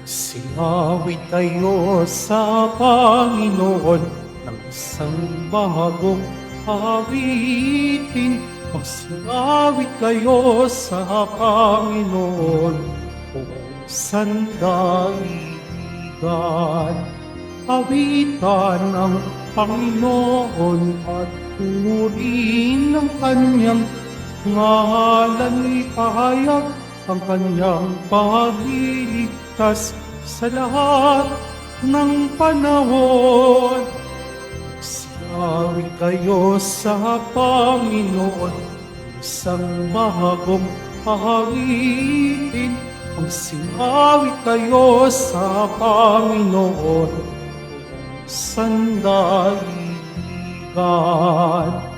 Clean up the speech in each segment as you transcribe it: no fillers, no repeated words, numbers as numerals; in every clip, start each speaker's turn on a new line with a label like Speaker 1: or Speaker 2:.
Speaker 1: Singawit kayo sa Panginoon ng isang bagong awitin. Magsingawit kayo sa Panginoon o sandaigdigan. Awitan ang Panginoon at purihin ng kanyang ngalan. Ipahayag ang kanyang pagliligtas sa lahat ng panahon. Singawit kayo sa Panginoon, isang bagong awitin. Magsingawit kayo sa Panginoon, sandaigdigan.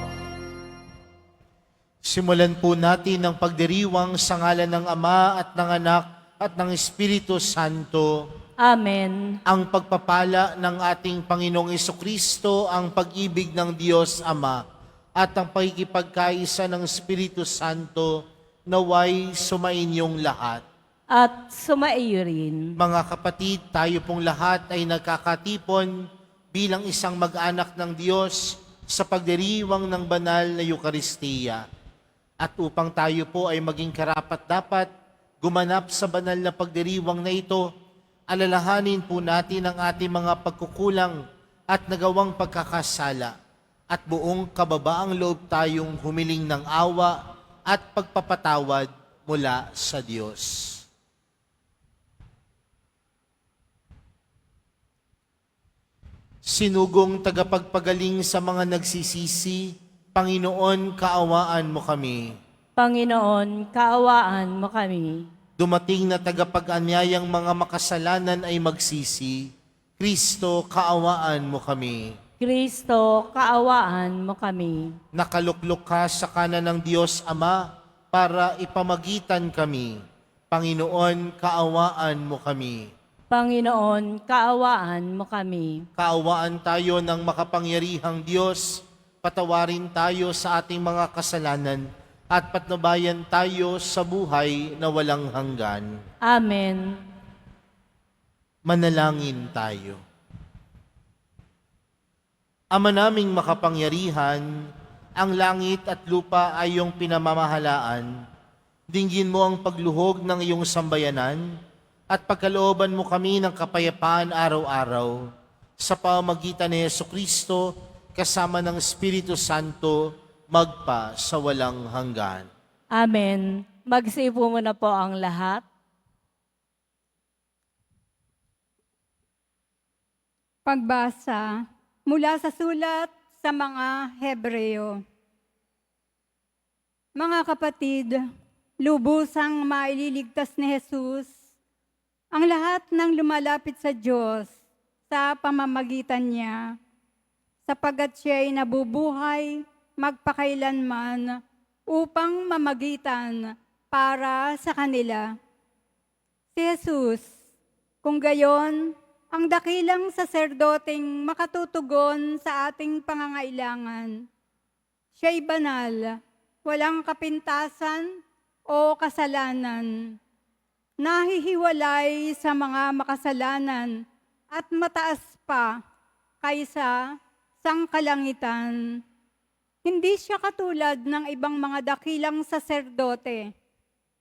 Speaker 2: Simulan po natin ang pagdiriwang sa ngalan ng Ama at ng Anak at ng Espiritu Santo.
Speaker 3: Amen.
Speaker 2: Ang pagpapala ng ating Panginoong Jesucristo, ang pag-ibig ng Diyos Ama, at ang pakikipagkaisa ng Espiritu Santo, naway sumainyong lahat.
Speaker 3: At sumaiyo rin.
Speaker 2: Mga kapatid, tayo pong lahat ay nagkakatipon bilang isang mag-anak ng Diyos sa pagdiriwang ng banal na Eukaristiya. At upang tayo po ay maging karapat-dapat gumanap sa banal na pagdiriwang na ito, alalahanin po natin ang ating mga pagkukulang at nagawang pagkakasala at buong kababaang loob tayong humiling ng awa at pagpapatawad mula sa Diyos. Sinugong tagapagpagaling sa mga nagsisisi, Panginoon, kaawaan mo kami.
Speaker 3: Panginoon, kaawaan mo kami.
Speaker 2: Dumating na tagapag-anyayang mga makasalanan ay magsisi, Kristo, kaawaan mo kami.
Speaker 3: Kristo, kaawaan mo kami.
Speaker 2: Nakaluklok ka sa kanan ng Diyos Ama para ipamagitan kami. Panginoon, kaawaan mo kami.
Speaker 3: Panginoon, kaawaan mo kami.
Speaker 2: Kaawaan tayo ng makapangyarihang Diyos, patawarin tayo sa ating mga kasalanan at patnubayan tayo sa buhay na walang hanggan.
Speaker 3: Amen.
Speaker 2: Manalangin tayo. Ama naming makapangyarihan, ang langit at lupa ay iyong pinamamahalaan. Dinggin mo ang pagluhog ng iyong sambayanan at pagkalooban mo kami ng kapayapaan araw-araw sa pamamagitan ni Jesucristo kasama ng Espiritu Santo, magpa sa walang hanggan.
Speaker 3: Amen. Magsipo muna po ang lahat.
Speaker 4: Pagbasa mula sa sulat sa mga Hebreo. Mga kapatid, lubusang maililigtas ni Jesus ang lahat ng lumalapit sa Diyos sa pamamagitan niya, sapagkat siya'y nabubuhay magpakailanman upang mamagitan para sa kanila. Si Jesus, kung gayon, ang dakilang saserdoteng makatutugon sa ating pangangailangan. Siya'y banal, walang kapintasan o kasalanan, nahihiwalay sa mga makasalanan at mataas pa kaysa sangkalangitan. Hindi siya katulad ng ibang mga dakilang saserdote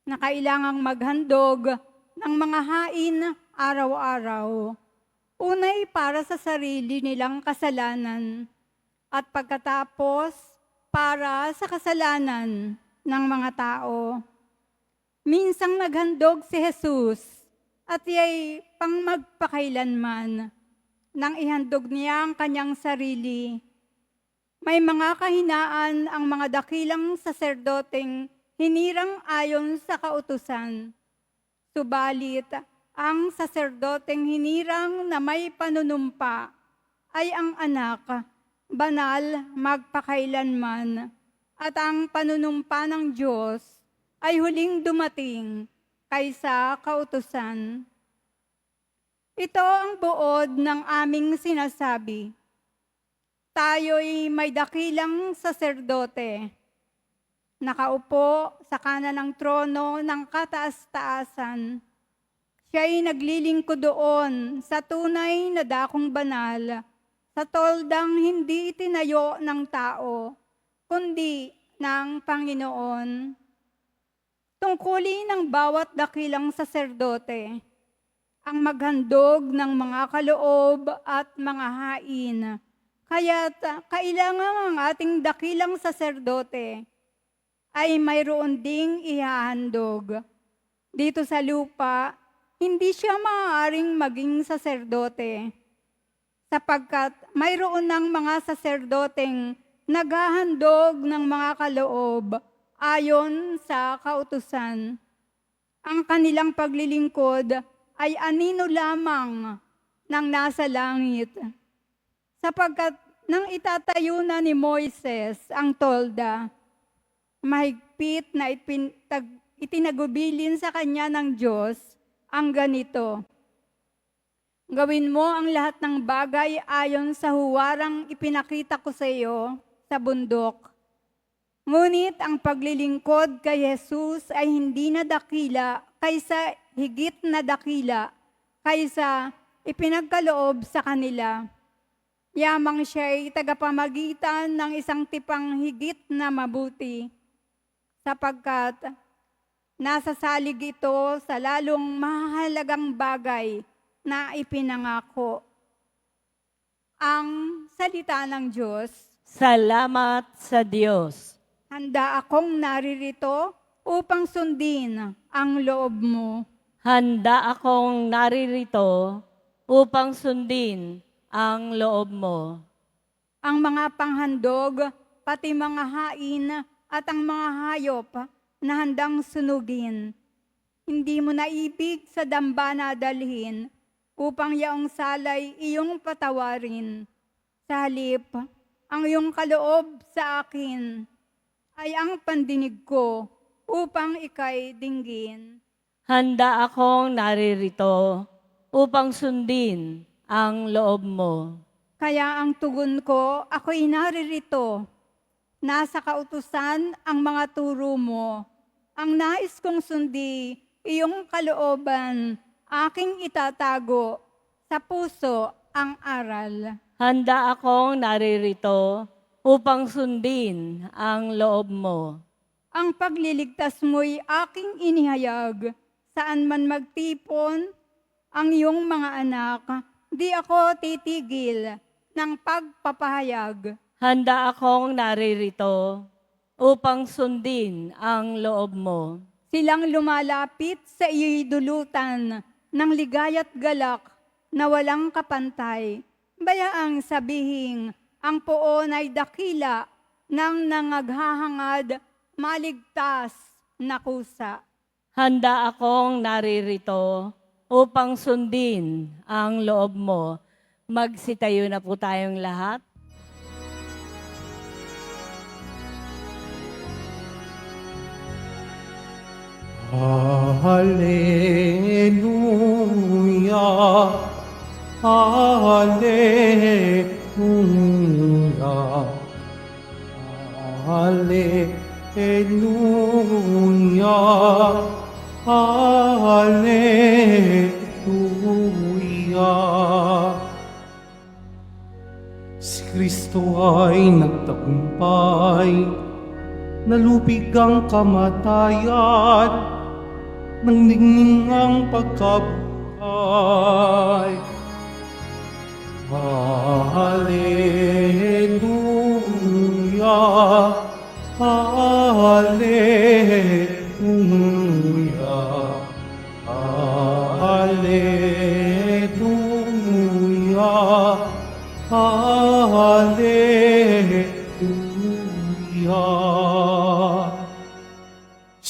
Speaker 4: na kailangang maghandog ng mga hain araw-araw. Unay para sa sarili nilang kasalanan at pagkatapos para sa kasalanan ng mga tao. Minsang naghandog si Jesus at iya'y pang magpakailanman. Nang ihandog niya ang kanyang sarili, may mga kahinaan ang mga dakilang saserdoteng hinirang ayon sa kautusan. Subalit, ang saserdoteng hinirang na may panunumpa ay ang anak, banal magpakailanman, at ang panunumpa ng Diyos ay huling dumating kaysa kautusan. Ito ang buod ng aming sinasabi. Tayo'y may dakilang saserdote, nakaupo sa kanan ng trono ng kataas-taasan. Siya'y naglilingkod doon sa tunay na dakong banal, sa toldang hindi itinayo ng tao, kundi ng Panginoon. Tungkulin ng bawat dakilang saserdote ang maghandog ng mga kaloob at mga hain. Kaya't kailangan ang ating dakilang saserdote ay mayroon ding ihahandog. Dito sa lupa, hindi siya maaaring maging saserdote sapagkat mayroon ng mga saserdoteng naghahandog ng mga kaloob ayon sa kautusan. Ang kanilang paglilingkod ay anino lamang ng nasa langit. Sapagkat nang itatayo na ni Moises ang tolda, mahigpit na itinagubilin sa kanya ng Diyos ang ganito: gawin mo ang lahat ng bagay ayon sa huwarang ipinakita ko sa iyo sa bundok. Ngunit ang paglilingkod kay Jesus ay hindi na dakila kaysa higit na dakila kaysa ipinagkaloob sa kanila. Yamang siya ay tagapamagitan ng isang tipang higit na mabuti, sapagkat nasasalig ito sa lalong mahalagang bagay na ipinangako. Ang salita ng Diyos.
Speaker 3: Salamat sa Diyos.
Speaker 4: Handa akong naririto upang sundin ang loob mo.
Speaker 3: Handa akong naririto upang sundin ang loob mo.
Speaker 4: Ang mga panghandog, pati mga hain at ang mga hayop na handang sunugin. Hindi mo naibig sa dambana dalhin upang yaong salay iyong patawarin. Sa halip, ang iyong kaloob sa akin ay ang pandinig ko upang ikay dinggin.
Speaker 3: Handa akong naririto upang sundin ang loob mo.
Speaker 4: Kaya ang tugon ko, ako'y naririto. Nasa kautusan ang mga turo mo. Ang nais kong sundi, iyong kalooban, aking itatago. Sa puso ang aral.
Speaker 3: Handa akong naririto upang sundin ang loob mo.
Speaker 4: Ang pagliligtas mo'y aking inihayag. Saan man magtipon ang iyong mga anak, di ako titigil ng pagpapahayag.
Speaker 3: Handa akong naririto upang sundin ang loob mo.
Speaker 4: Silang lumalapit sa iyo'y dulutan ng ligaya't galak na walang kapantay. Bayaang sabihing ang poon ay dakila ng nangaghahangad maligtas na kusa.
Speaker 3: Handa akong naririto upang sundin ang loob mo. Magsitayo na po tayong lahat.
Speaker 1: Hallelujah, Hallelujah, Hallelujah, Hallelujah. Si Kristo ay nagtagumpay, nalupig ang kamatayan, nang ningning ang pagkabuhay. Hallelujah, Hallelujah, Hallelujah, Hallelujah.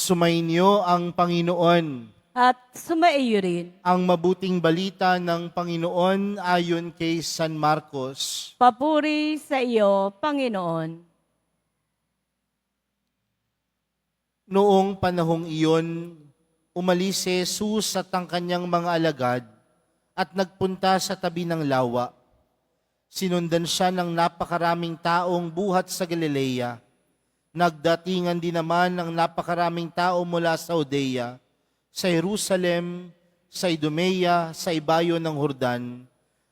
Speaker 2: Sumainyo ang Panginoon.
Speaker 3: At sumaiyo rin.
Speaker 2: Ang mabuting balita ng Panginoon ayon kay San Marcos.
Speaker 3: Papuri sa iyo, Panginoon.
Speaker 2: Noong panahong iyon, umalis si Jesus at ang kanyang mga alagad at nagpunta sa tabi ng lawa. Sinundan siya ng napakaraming taong buhat sa Galilea. Nagdatingan din naman ng napakaraming tao mula sa Judea, sa Jerusalem, sa Idumea, sa ibayo ng Jordan,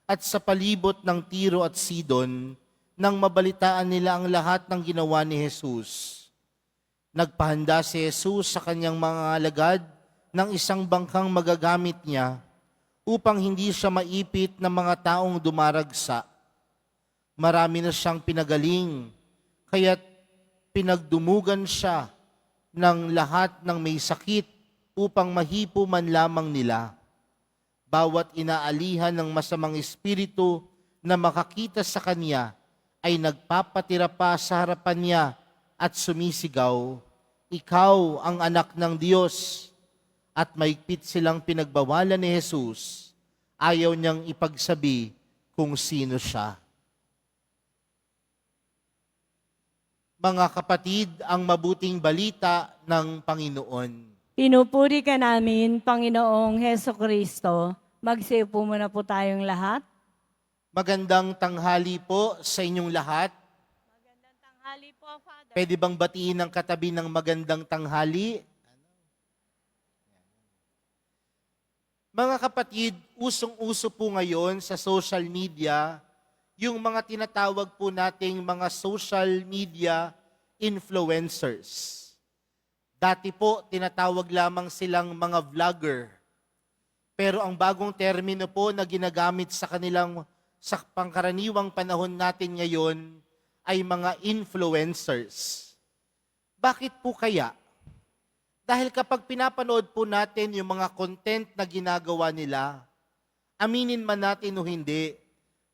Speaker 2: at sa palibot ng Tiro at Sidon, nang mabalitaan nila ang lahat ng ginawa ni Jesus. Nagpahanda si Jesus sa kanyang mga alagad ng isang bangkang magagamit niya upang hindi siya maipit ng mga taong dumaragsa. Marami na siyang pinagaling, kaya't pinagdumugan siya ng lahat ng may sakit upang mahipo man lamang nila. Bawat inaalihan ng masamang espiritu na makakita sa kanya ay nagpapatira pa sa harapan niya at sumisigaw, "Ikaw ang anak ng Diyos." At maigpit silang pinagbawalan ni Jesus. Ayaw niyang ipagsabi kung sino siya. Mga kapatid, ang mabuting balita ng Panginoon.
Speaker 3: Pinupuri ka namin, Panginoong Heso Kristo. Magsiupo muna po tayong lahat.
Speaker 2: Magandang tanghali po sa inyong lahat.
Speaker 3: Magandang tanghali po, Father.
Speaker 2: Pwede bang batiin ng katabi ng magandang tanghali? Mga kapatid, usong-uso po ngayon sa social media yung mga tinatawag po nating mga social media influencers. Dati po, tinatawag lamang silang mga vlogger. Pero ang bagong termino po na ginagamit sa pangkaraniwang panahon natin ngayon ay mga influencers. Bakit po kaya? Dahil kapag pinapanood po natin yung mga content na ginagawa nila, aminin man natin o hindi,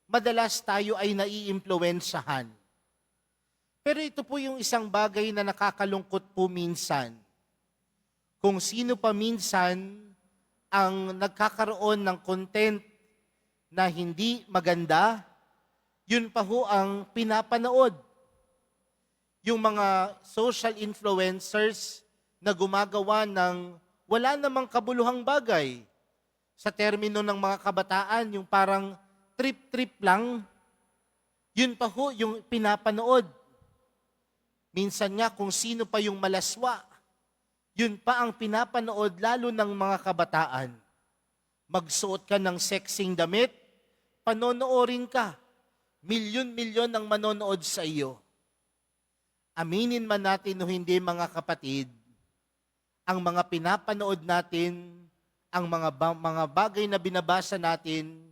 Speaker 2: madalas tayo ay naiimpluwensyahan. Pero ito po yung isang bagay na nakakalungkot po minsan. Kung sino pa minsan ang nagkakaroon ng content na hindi maganda, yun pa ho ang pinapanood. Yung mga social influencers na gumagawa ng wala namang kabuluhang bagay. Sa termino ng mga kabataan, yung parang trip-trip lang, yun pa ho yung pinapanood. Minsan nga kung sino pa yung malaswa, yun pa ang pinapanood lalo ng mga kabataan. Magsuot ka ng sexing damit, panonoorin ka. Milyon-milyon ang manonood sa iyo. Aminin man natin o hindi mga kapatid, ang mga pinapanood natin, ang mga bagay na binabasa natin,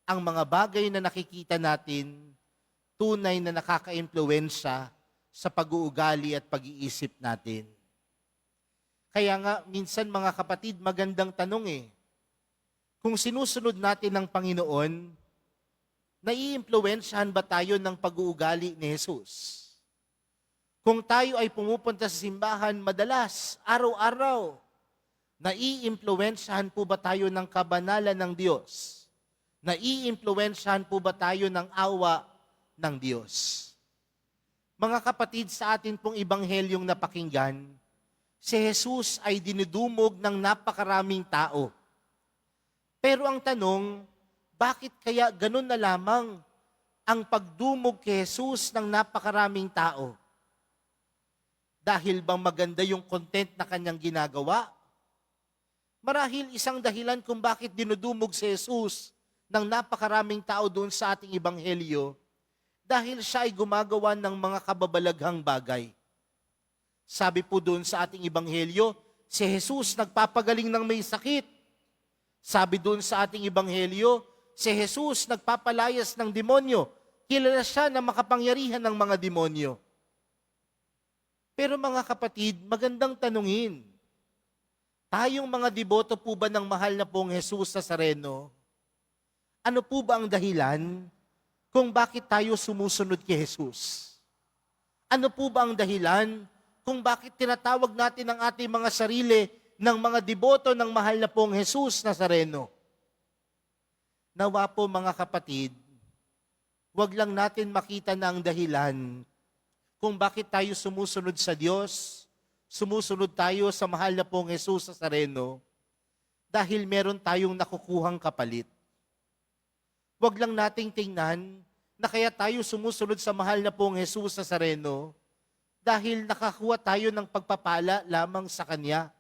Speaker 2: ang mga bagay na nakikita natin, tunay na nakaka-impluwensya sa pag-uugali at pag-iisip natin. Kaya nga, minsan mga kapatid, magandang tanong kung sinusunod natin ng Panginoon, naiimpluwensyahan ba tayo ng pag-uugali ni Jesus? Kung tayo ay pumupunta sa simbahan madalas, araw-araw, naiimpluwensyahan po ba tayo ng kabanalan ng Diyos? Naiimpluwensyahan po ba tayo ng awa ng Diyos? Mga kapatid, sa atin pong ibanghelyong napakinggan, si Jesus ay dinudumog ng napakaraming tao. Pero ang tanong, bakit kaya ganun na lamang ang pagdumog kay Jesus ng napakaraming tao? Dahil bang maganda yung content na kanyang ginagawa? Marahil isang dahilan kung bakit dinudumog si Jesus ng napakaraming tao doon sa ating ebanghelyo, dahil siya ay gumagawa ng mga kababalaghang bagay. Sabi po doon sa ating ebanghelyo, si Jesus nagpapagaling ng may sakit. Sabi doon sa ating ebanghelyo, si Jesus nagpapalayas ng demonyo. Kilala siya na makapangyarihan ng mga demonyo. Pero mga kapatid, magandang tanungin. Tayong mga deboto po ba ng mahal na pong Jesus Nazareno, ano po ba ang dahilan kung bakit tayo sumusunod kay Jesus? Ano po ba ang dahilan kung bakit tinatawag natin ang ating mga sarili ng mga deboto ng mahal na pong Jesus Nazareno? Nawa po mga kapatid, wag lang natin makita na ang dahilan kung bakit tayo sumusunod sa Diyos, sumusunod tayo sa mahal na pong Jesus Nazareno, dahil meron tayong nakukuhang kapalit. Wag lang nating tingnan na kaya tayo sumusunod sa mahal na pong Jesus Nazareno, dahil nakakuha tayo ng pagpapala lamang sa Kanya.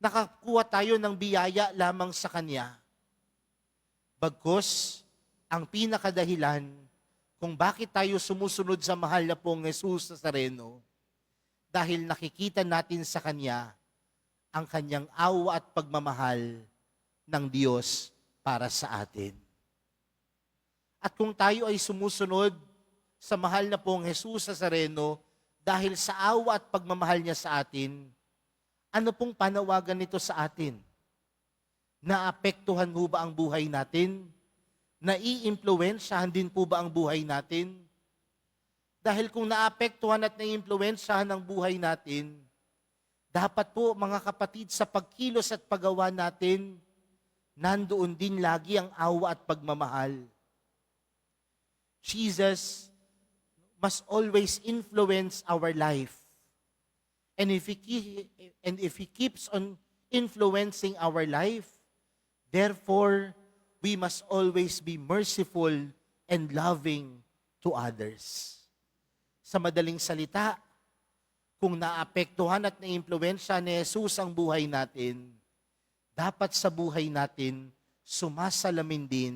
Speaker 2: nakakuha tayo ng biyaya lamang sa Kanya. Bagkus, ang pinakadahilan kung bakit tayo sumusunod sa mahal na pong Jesus Nazareno, dahil nakikita natin sa Kanya ang Kanyang awa at pagmamahal ng Diyos para sa atin. At kung tayo ay sumusunod sa mahal na pong Jesus Nazareno, dahil sa awa at pagmamahal niya sa atin, ano pong panawagan nito sa atin? Naapektuhan mo ba ang buhay natin? Nai-impluwensyahan din po ba ang buhay natin? Dahil kung naapektuhan at nai-impluwensyahan ang buhay natin, dapat po mga kapatid sa pagkilos at paggawa natin, nandoon din lagi ang awa at pagmamahal. Jesus must always influence our life. And if He keeps on influencing our life, therefore, we must always be merciful and loving to others. Sa madaling salita, kung naapektuhan at naimpluwensya ni Jesus ang buhay natin, dapat sa buhay natin sumasalamin din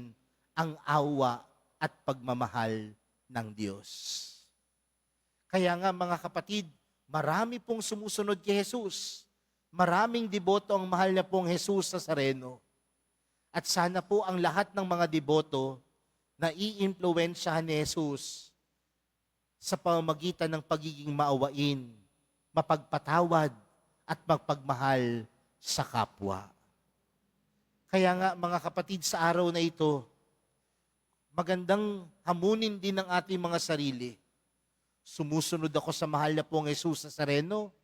Speaker 2: ang awa at pagmamahal ng Diyos. Kaya nga mga kapatid, marami pong sumusunod kay Jesus. Maraming deboto ang mahal na pong Jesus Nazareno. At sana po ang lahat ng mga deboto na i-impluwensyahan ni Jesus sa pamamagitan ng pagiging maawain, mapagpatawad at magpagmahal sa kapwa. Kaya nga mga kapatid, sa araw na ito, magandang hamunin din ng ating mga sarili. Sumusunod ako sa mahal na pong Jesus Nazareno.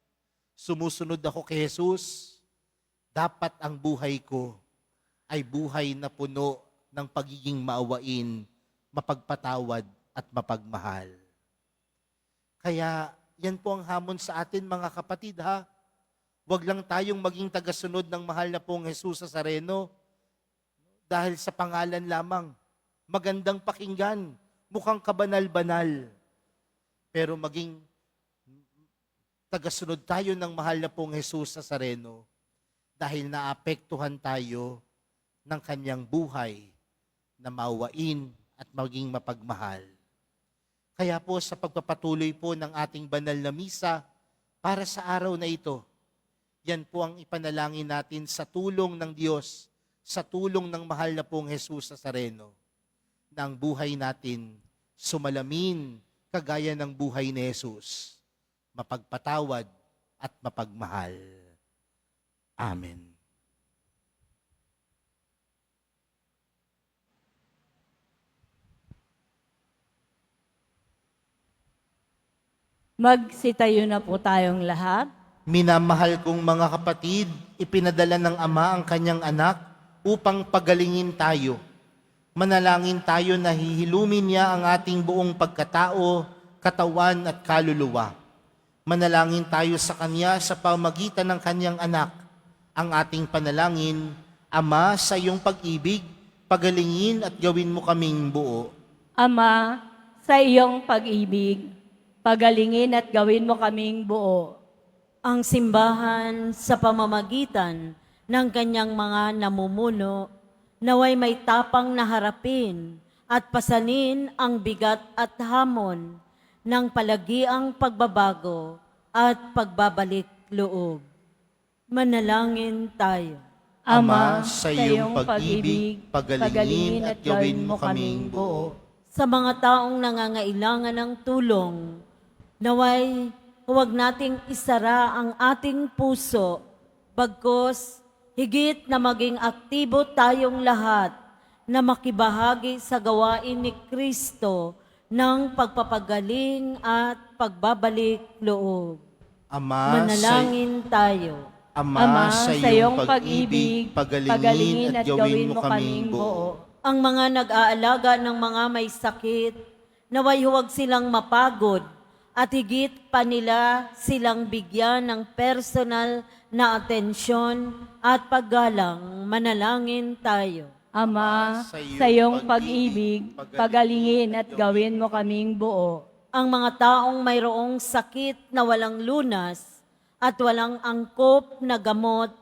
Speaker 2: Sumusunod ako kay Jesus. Dapat ang buhay ko ay buhay na puno ng pagiging maawain, mapagpatawad at mapagmahal. Kaya yan po ang hamon sa atin mga kapatid ha. Huwag lang tayong maging tagasunod ng mahal na pong Jesus Nazareno dahil sa pangalan lamang. Magandang pakinggan, mukhang kabanal-banal. Pero maging tagasunod tayo ng mahal na pong Jesus Nazareno dahil naapektuhan tayo ng kanyang buhay na maawain at maging mapagmahal. Kaya po sa pagpapatuloy po ng ating banal na misa para sa araw na ito, yan po ang ipanalangin natin sa tulong ng Diyos, sa tulong ng mahal na pong Jesus Nazareno, na ang buhay natin sumalamin kagaya ng buhay ni Jesus, mapagpatawad at mapagmahal. Amen.
Speaker 3: Magsitayo na po tayong lahat.
Speaker 2: Minamahal kong mga kapatid, ipinadala ng Ama ang kanyang anak upang pagalingin tayo. Manalangin tayo na hihilumin niya ang ating buong pagkatao, katawan at kaluluwa. Manalangin tayo sa Kanya sa pamagitan ng Kanyang anak. Ang ating panalangin, Ama, sa iyong pag-ibig, pagalingin at gawin mo kaming buo.
Speaker 3: Ama, sa iyong pag-ibig, pagalingin at gawin mo kaming buo.
Speaker 5: Ang simbahan sa pamamagitan ng kanyang mga namumuno, naway may tapang na harapin at pasanin ang bigat at hamon ng palagiang pagbabago at pagbabalik loob. Manalangin tayo.
Speaker 2: Ama, sa iyong pag-ibig, pagalingin at gawin mo kaming buo.
Speaker 5: Sa mga taong nangangailangan ng tulong, naway huwag nating isara ang ating puso, bagkus higit na maging aktibo tayong lahat na makibahagi sa gawain ni Kristo ng pagpapagaling at pagbabalik loob.
Speaker 2: Ama,
Speaker 5: Manalangin tayo.
Speaker 2: Ama, sa iyong pag-ibig, pagalingin at gawin mo kaming buo.
Speaker 5: Ang mga nag-aalaga ng mga may sakit, naway huwag silang mapagod at higit pa nila silang bigyan ng personal na atensyon at paggalang. Manalangin tayo.
Speaker 3: Ama, sa iyong pag-ibig, pagalingin at gawin mo kaming buo.
Speaker 5: Ang mga taong mayroong sakit na walang lunas at walang angkop na gamot,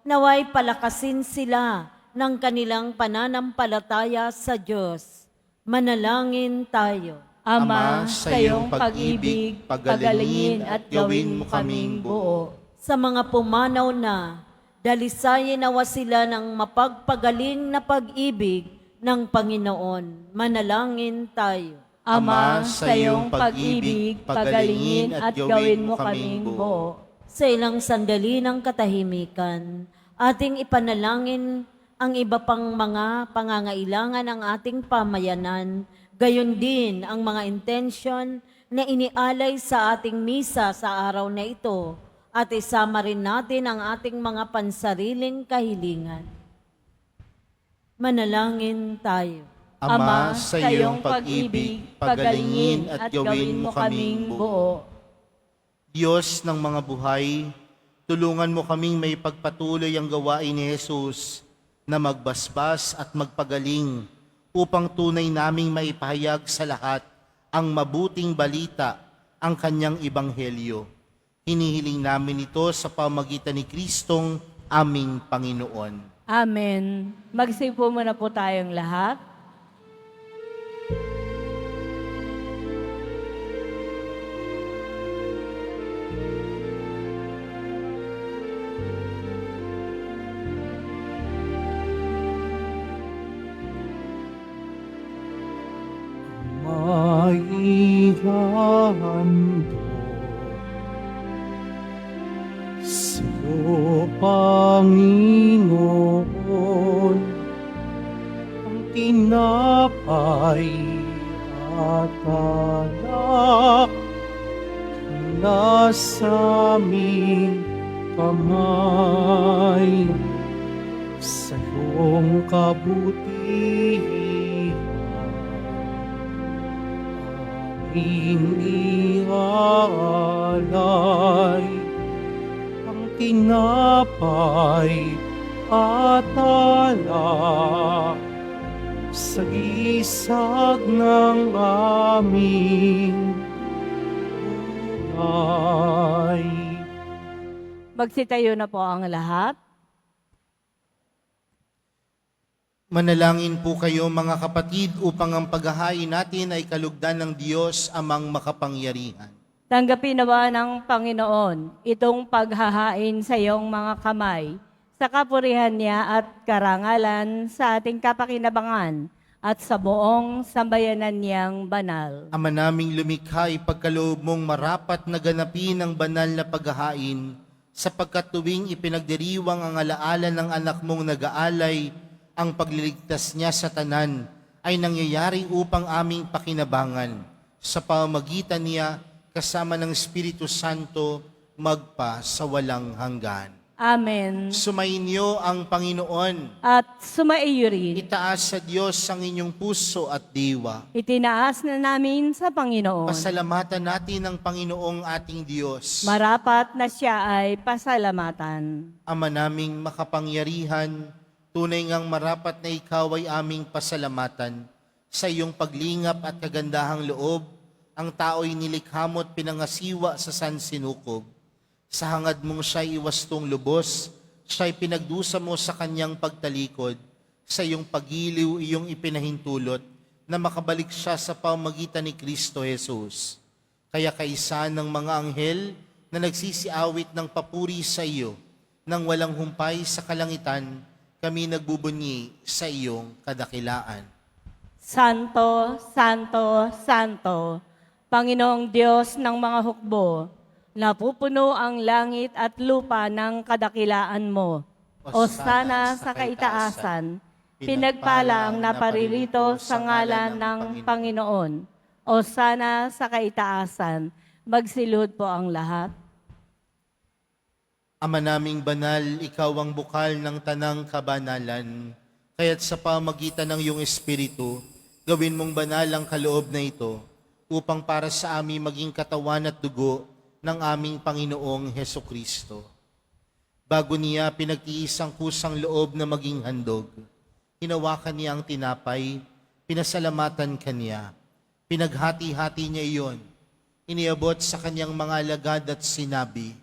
Speaker 5: naway palakasin sila ng kanilang pananampalataya sa Diyos. Manalangin tayo.
Speaker 3: Ama, sa iyong pag-ibig, pagalingin at gawin mo kaming buo.
Speaker 5: Sa mga pumanaw na, dalisayin nawa sila ng mapagpagaling na pag-ibig ng Panginoon. Manalangin tayo.
Speaker 3: Ama, sa iyong pag-ibig, pagalingin at gawin mo kaming buo.
Speaker 5: Sa ilang sandali ng katahimikan, ating ipanalangin ang iba pang mga pangangailangan ng ating pamayanan, gayon din ang mga intensyon na inialay sa ating misa sa araw na ito, at isama rin natin ang ating mga pansariling kahilingan. Manalangin tayo.
Speaker 2: Ama, sa iyong pag-ibig, pagalingin at gawin mo kaming buo. Diyos ng mga buhay, tulungan mo kaming may pagpatuloy ang gawain ni Jesus na magbasbas at magpagaling upang tunay naming maipahayag sa lahat ang mabuting balita, ang kanyang ebanghelyo. Hinihiling namin ito sa pamagitan ni Kristong aming Panginoon.
Speaker 3: Amen. Magsipo muna po tayong lahat.
Speaker 1: Maihahando sa'yo, Panginoon, ang tinapay at alak na sa aming kamay. Sa iyong kabutihan aming ialay ang tinapay at alak sa gisag ng aming buhay.
Speaker 3: Magsitayo na po ang lahat.
Speaker 2: Manalangin po kayo mga kapatid upang ang paghahain natin ay kalugdan ng Diyos amang makapangyarihan.
Speaker 3: Tanggapin nawa ng Panginoon itong paghahain sa iyong mga kamay, sa kapurihan niya at karangalan sa ating kapakinabangan at sa buong sambayanan niyang banal.
Speaker 2: Ama naming lumikha, ipagkaloob mong marapat na ganapin ang banal na paghahain, sapagkat tuwing ipinagdiriwang ang alaala ng anak mong nag-aalay, ang pagliligtas niya sa tanan ay nangyayari upang aming pakinabangan. Sa pamamagitan niya, kasama ng Espiritu Santo, magpa sa walang hanggan.
Speaker 3: Amen.
Speaker 2: Sumainyo ang Panginoon.
Speaker 3: At sumaiyo rin.
Speaker 2: Itaas sa Diyos ang inyong puso at diwa.
Speaker 3: Itinaas na namin sa Panginoon.
Speaker 2: Pasalamatan natin ang Panginoong ating Diyos.
Speaker 3: Marapat na siya ay pasalamatan.
Speaker 2: Ama naming makapangyarihan, tunay ngang marapat na ikaw ay aming pasalamatan. Sa iyong paglingap at kagandahang loob, ang tao'y nilikha mo at pinangasiwa sa sansinukob. Sa hangad mong siya'y iwastong lubos, siya'y pinagdusa mo sa kanyang pagtalikod. Sa iyong pagiliw, iyong ipinahintulot, na makabalik siya sa pamagitan ni Kristo Jesus. Kaya kaisa ng mga anghel na nagsisiawit ng papuri sa iyo, nang walang humpay sa kalangitan, kami nagbubunyi sa iyong kadakilaan.
Speaker 3: Santo, Santo, Santo, Panginoong Diyos ng mga hukbo, napupuno ang langit at lupa ng kadakilaan mo. Osana sa kaitaasan, pinagpala ang naparirito sa ngalan ng Panginoon. Osana sa kaitaasan, magsilud po ang lahat.
Speaker 2: Ama naming banal, ikaw ang bukal ng tanang kabanalan. Kaya't sa pamagitan ng iyong Espiritu, gawin mong banal ang kaloob na ito, upang para sa amin maging katawan at dugo ng aming Panginoong Hesukristo. Bago niya pinagtiis ang kusang loob na maging handog, hinawakan niya ang tinapay, pinasalamatan kaniya, pinaghati-hati niya iyon, iniabot sa kanyang mga alagad at sinabi,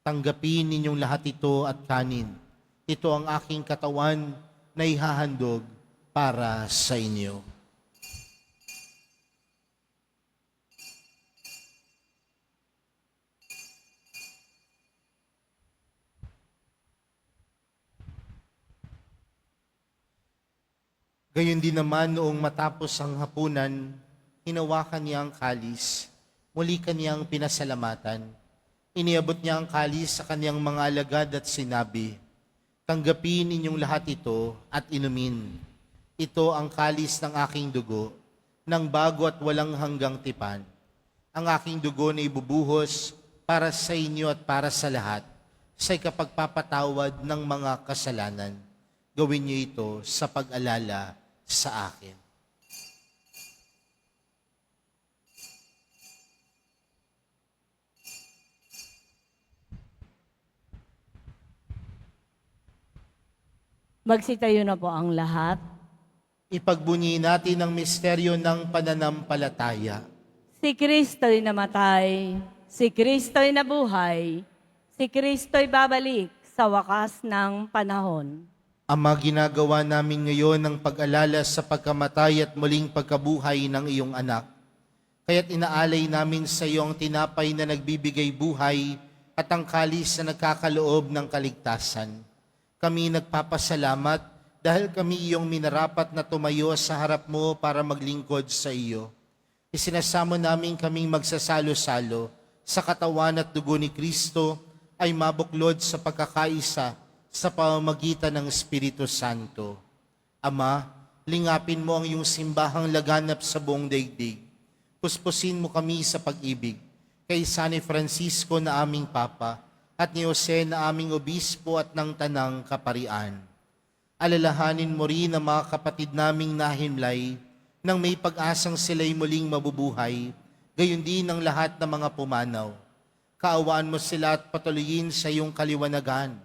Speaker 2: tanggapin ninyong lahat ito at kanin. Ito ang aking katawan na ihahandog para sa inyo. Gayon din naman noong matapos ang hapunan, hinawakan niya ang kalis, muli kaniyang pinasalamatan. Iniabot niya ang kalis sa kaniyang mga alagad at sinabi, "Tanggapin ninyong lahat ito at inumin. Ito ang kalis ng aking dugo, ng bago at walang hanggang tipan. Ang aking dugo na ibubuhos para sa inyo at para sa lahat, sa ikapagpapatawad ng mga kasalanan. Gawin niyo ito sa pag-alala sa akin."
Speaker 3: Magsitayo na po ang lahat.
Speaker 2: Ipagbunyi natin ang misteryo ng pananampalataya.
Speaker 3: Si Kristo'y namatay, si Kristo'y nabuhay, si Kristo'y babalik sa wakas ng panahon.
Speaker 2: Ama, ginagawa namin ngayon ang pag-alala sa pagkamatay at muling pagkabuhay ng iyong anak. Kaya't inaalay namin sa iyo ang tinapay na nagbibigay buhay at ang kalis na nagkakaloob ng kaligtasan. Kami nagpapasalamat dahil kami iyong minarapat na tumayo sa harap mo para maglingkod sa iyo. Isinasamo namin kaming magsasalo-salo sa katawan at dugo ni Kristo ay mabuklod sa pagkakaisa sa pamamagitan ng Espiritu Santo. Ama, lingapin mo ang iyong simbahang laganap sa buong daigdig. Puspusin mo kami sa pag-ibig kay San Francisco na aming Papa at ni Jose na aming Obispo at ng Tanang Kaparian. Alalahanin mo rin ang mga kapatid naming nahimlay nang may pag-asang sila'y muling mabubuhay, gayon din ang lahat ng mga pumanaw. Kaawaan mo sila at patuloyin sa iyong kaliwanagan.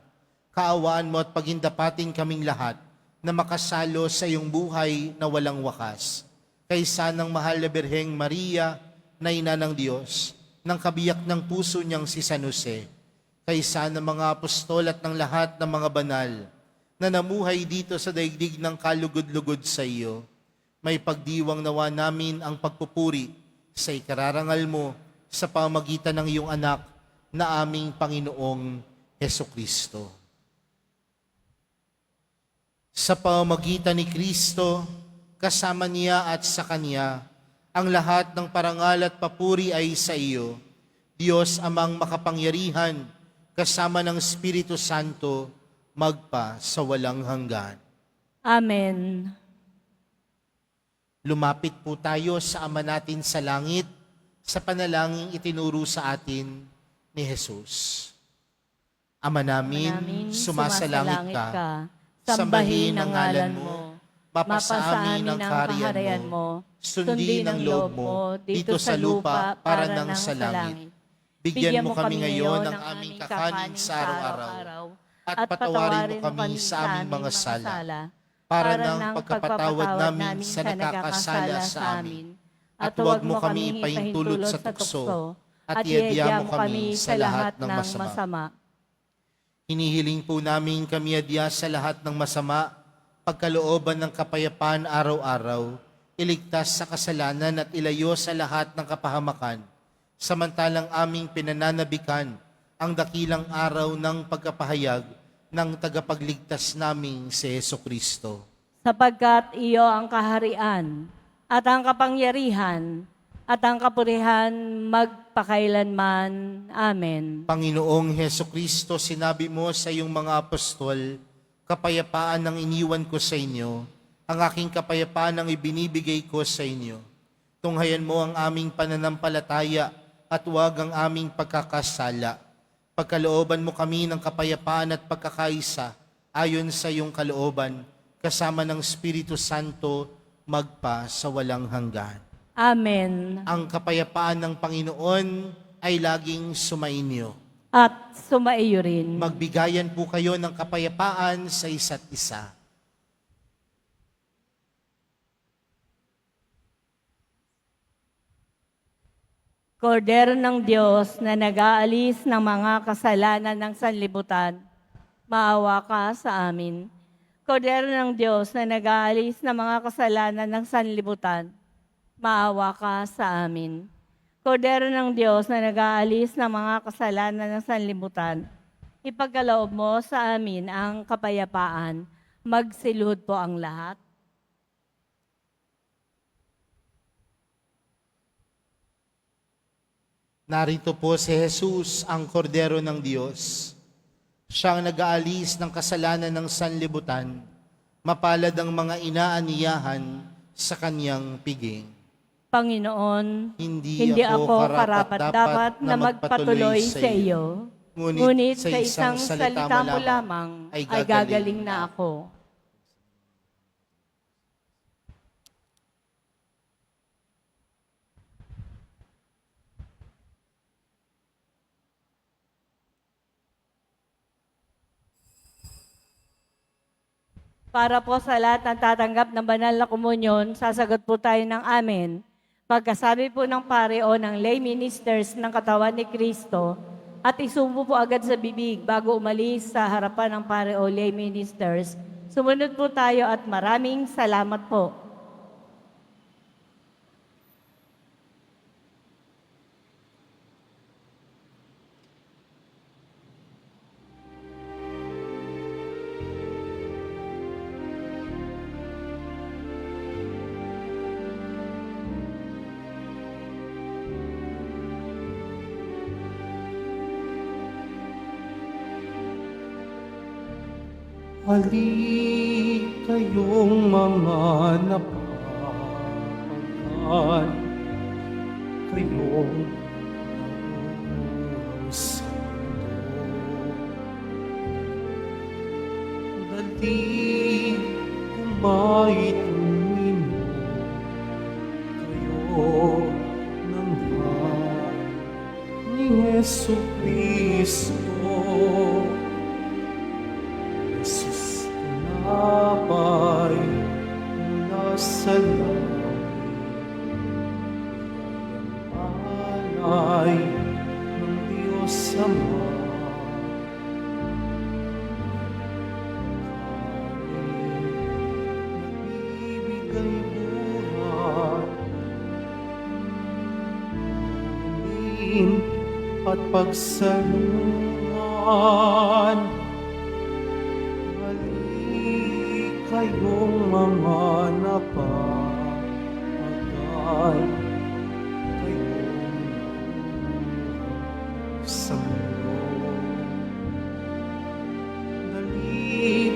Speaker 2: Kaawaan mo at pagindapating kaming lahat na makasalo sa iyong buhay na walang wakas. Kaysa ng mahal na Birheng Maria na ina ng Diyos, ng kabiyak ng puso niyang si San Jose, kaysa ng mga apostol at ng lahat ng mga banal na namuhay dito sa daigdig ng kalugod-lugod sa iyo, may pagdiwang nawa namin ang pagpupuri sa ikararangal mo sa pamamagitan ng iyong anak na aming Panginoong Hesukristo. Sa pamamagitan ni Kristo, kasama niya at sa Kanya, ang lahat ng parangal at papuri ay sa iyo, Diyos Amang makapangyarihan, kasama ng Espiritu Santo, magpa sa walang hanggan.
Speaker 3: Amen.
Speaker 2: Lumapit po tayo sa Ama natin sa langit, sa panalangin itinuro sa atin ni Jesus. Ama namin, sumasalangit ka, sambahin ang ngalan mo, mapasa amin ang kaharian mo, sundin ang loob mo dito sa lupa para nang sa langit. Bigyan mo kami ngayon ng aming kakanin sa araw-araw at patawarin mo kami sa aming mga sala para ng pagkapatawad namin sa nakakasala sa amin. At huwag mo kami ipahintulot sa tukso at iadya mo kami sa lahat ng masama. Hinihiling po namin kami adya sa lahat ng masama, pagkalooban ng kapayapaan araw-araw, iligtas sa kasalanan at ilayo sa lahat ng kapahamakan, samantalang aming pinananabikan ang dakilang araw ng pagkapahayag ng tagapagligtas naming si Jesucristo.
Speaker 3: Sapagkat iyo ang kaharian at ang kapangyarihan at ang kapurihan magpakailanman. Amen.
Speaker 2: Panginoong Jesucristo, sinabi mo sa iyong mga apostol, kapayapaan ang iniwan ko sa inyo, ang aking kapayapaan ang ibinibigay ko sa inyo. Tunghayan mo ang aming pananampalataya at huwag ang aming pagkakasala. Pagkalooban mo kami ng kapayapaan at pagkakaisa ayon sa iyong kalooban, kasama ng Espiritu Santo, magpa sa walang hanggan.
Speaker 3: Amen.
Speaker 2: Ang kapayapaan ng Panginoon ay laging sumainyo.
Speaker 3: At sumaiyo rin.
Speaker 2: Magbigayan po kayo ng kapayapaan sa isa't isa.
Speaker 3: Kordero ng Diyos na nag-aalis ng mga kasalanan ng sanlibutan, maawa ka sa amin. Kordero ng Diyos na nag-aalis ng mga kasalanan ng sanlibutan, maawa ka sa amin. Kordero ng Diyos na nag-aalis ng mga kasalanan ng sanlibutan, ipagkaloob mo sa amin ang kapayapaan. Magsiluhod po ang lahat.
Speaker 2: Narito po si Jesus, ang kordero ng Diyos. Siyang nag-aalis ng kasalanan ng sanlibutan, mapalad ang mga inaaniyahan sa kanyang piging.
Speaker 3: Panginoon,
Speaker 2: Hindi
Speaker 3: hindi
Speaker 2: ako
Speaker 3: ako karapat-dapat na magpatuloy sa iyo. Ngunit sa isang salita mo lamang ay gagaling na ako. Para po sa lahat ng tatanggap ng banal na komunyon, sasagot po tayo ng amen. Pagkasabi po ng pare o ng lay ministers ng katawan ni Kristo, at isumbo po agad sa bibig bago umalis sa harapan ng pare o lay ministers. Sumunod po tayo at maraming salamat po.
Speaker 1: Halik kayong mga napapagal, kayong santo. Dali kumait ninyo, kayo ng lahat ni Jesu Cristo. Jesus, tinapay nasa langit, alay ng Diyos Ama. Nagbibigay buhay, amin at pagsalungan. Kayong mga napapagal, kayong sa mundo. Dali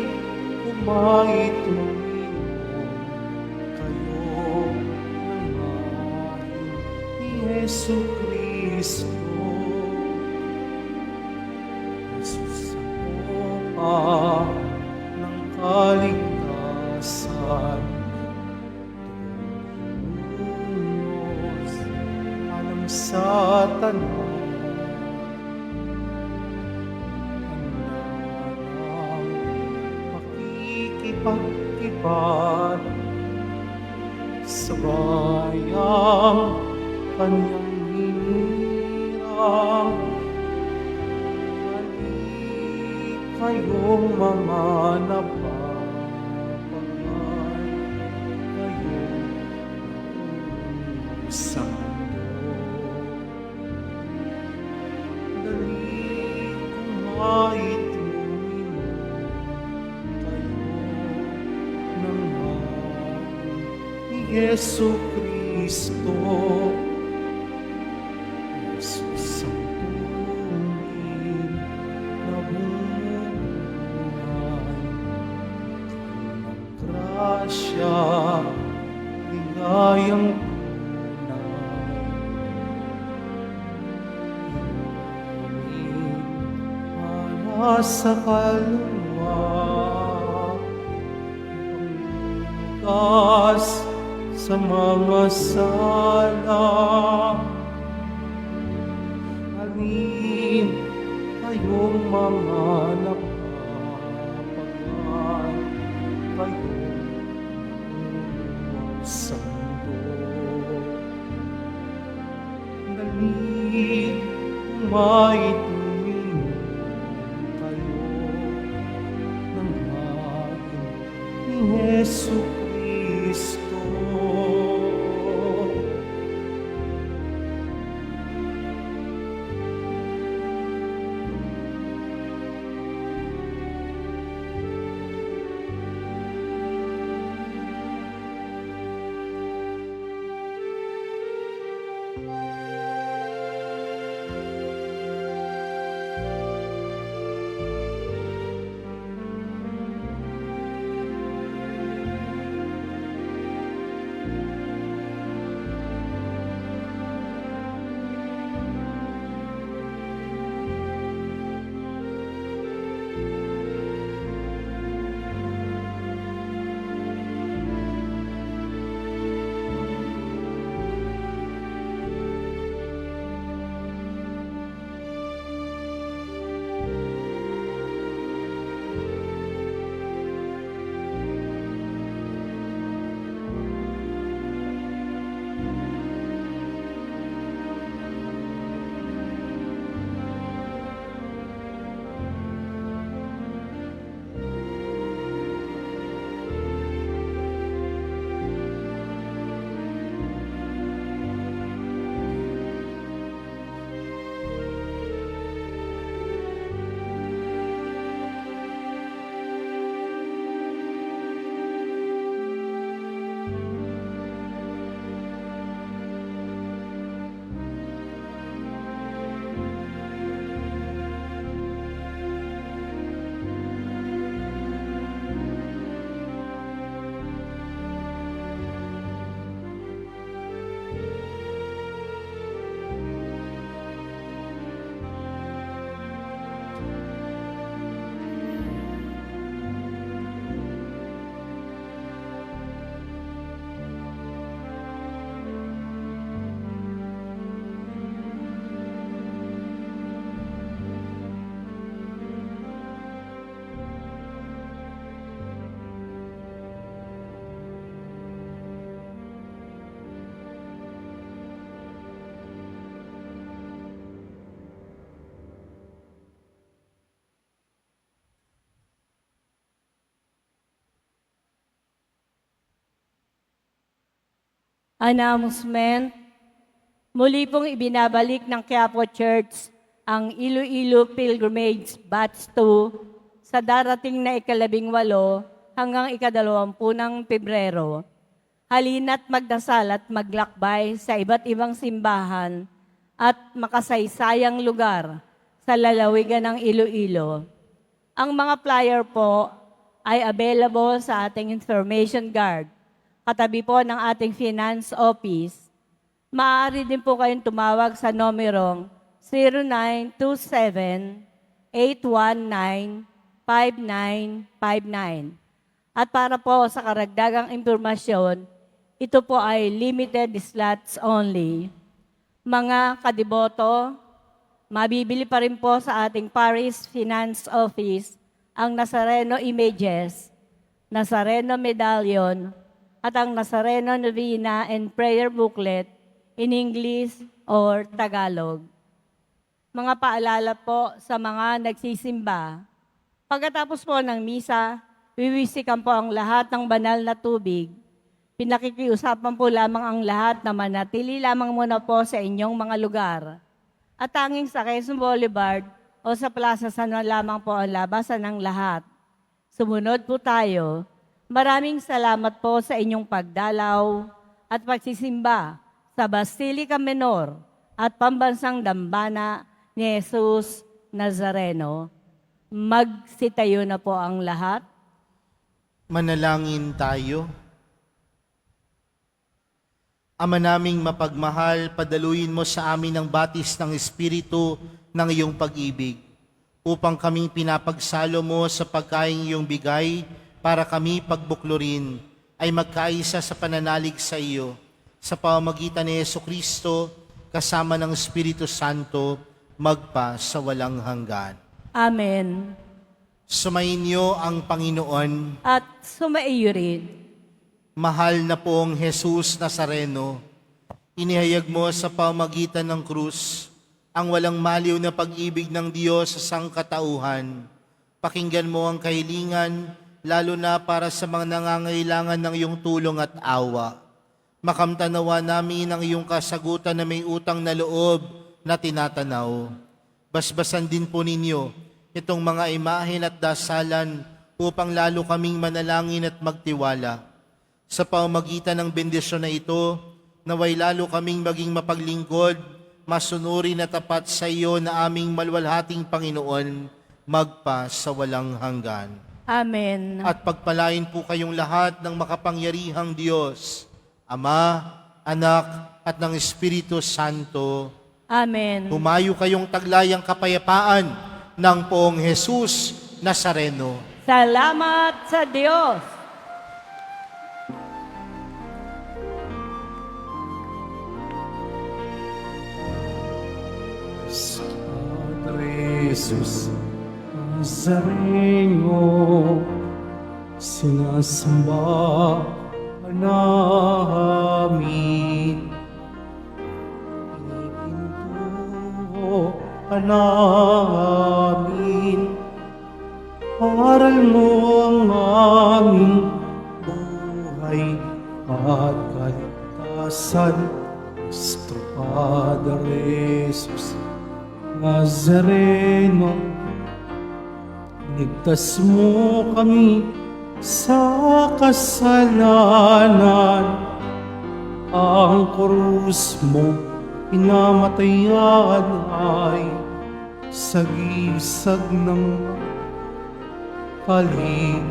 Speaker 1: kumait uminom, kayo ng ahin ni Jesu Cristo. Jesus, ako ng kaligtasan, Diyos, alam sa tanan, handa ng makikipagkibat sa bayang kanyang hinirang. Kayong mga napapagal, kayong sa mundo. Dali kumait uminom, kayo ng mahal ni Jesu Cristo. Jesus ang tunay na grasya, ligayang tunay. Inumin para sa kaluluwa, paglutas sa mga sala. Alin kayong mga napapagal, kayong sa mundo. Dali kumait uminom, kayo Hesu Kristo.
Speaker 3: Announcement. Muli pong ibinabalik ng Quiapo Church ang Iloilo Pilgrimage Batch 2 sa darating na ika-18 hanggang ika-20 ng Pebrero. Halina't magdasal at maglakbay sa iba't ibang simbahan at makasaysayang lugar sa lalawigan ng Iloilo. Ang mga flyer po ay available sa ating information guard, katabi po ng ating finance office. Maaari din po kayong tumawag sa nomerong 0927-819-5959. At para po sa karagdagang impormasyon, ito po ay limited slots only. Mga kadiboto, mabibili pa rin po sa ating Paris Finance Office ang Nazareno Images, Nazareno Medallion, at ang Nazareno Novena and Prayer Booklet in English or Tagalog. Mga paalala po sa mga nagsisimba. Pagkatapos po ng misa, wiwisikan po ang lahat ng banal na tubig. Pinakikiusapan po lamang ang lahat na manatili lamang muna po sa inyong mga lugar. At tanging sa Quezon Boulevard o sa Plaza San Juan lamang po ang labasan ng lahat. Sumunod po tayo. Maraming salamat po sa inyong pagdalaw at pagsisimba sa Basilica Menor at Pambansang Dambana ni Jesus Nazareno. Magsitayo na po ang lahat.
Speaker 2: Manalangin tayo. Ama naming mapagmahal, padaluin mo sa amin ang batis ng Espiritu ng iyong pag-ibig, upang kaming pinapagsalo mo sa pagkaing iyong bigay, para kami pagbuklurin ay magkaisa sa pananalig sa iyo, sa pamamagitan ni Jesucristo, kasama ng Espiritu Santo, magpa sa walang hanggan.
Speaker 3: Amen.
Speaker 2: Sumainyo ang Panginoon.
Speaker 3: At sumaiyo rin.
Speaker 2: Mahal na pong Jesus Nazareno, inihayag mo sa pamamagitan ng krus ang walang maliw na pag-ibig ng Diyos sa sangkatauhan. Pakinggan mo ang kahilingan lalo na para sa mga nangangailangan ng iyong tulong at awa. Makamtanawa namin ang iyong kasagutan na may utang na loob na tinatanaw. Basbasan din po ninyo itong mga imahen at dasalan upang lalo kaming manalangin at magtiwala. Sa pamamagitan ng bendisyon na ito, naway lalo kaming maging mapaglingkod, masunuri na tapat sa iyo na aming malwalhating Panginoon, magpa sa walang hanggan.
Speaker 3: Amen.
Speaker 2: At pagpalain po kayong lahat ng makapangyarihang Diyos, Ama, Anak, at ng Espiritu Santo.
Speaker 3: Amen.
Speaker 2: Humayo kayong taglayang kapayapaan ng Poong Jesus Nazareno.
Speaker 3: Salamat sa Diyos.
Speaker 1: Padre Jesus Nazareno, sinasamba ka namin. Pinipinto ka namin. Aral mo ang aming buhay at kaligtasan. Nuestro Padre Jesus Nazareno, ligtas mo kami sa kasalanan. Ang krus mo pinamatayan ay sagisag ng kaligtasan.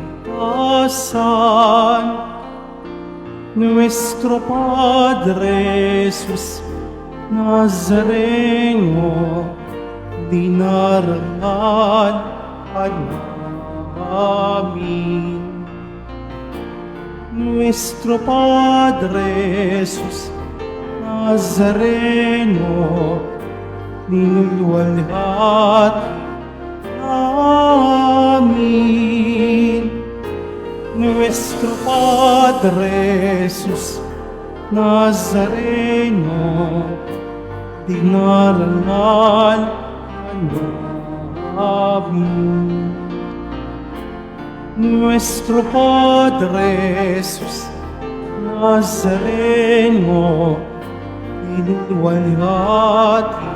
Speaker 1: Nuestro Padre Jesus Nazareno, dinarangan ka namin. Nuestro Padre Jesus Nazareno, ninulwalhati namin. Nuestro Padre Jesus Nazareno, dinarangan ka namin. Nuestro Padre Jesus Nazareno, ninulwalhati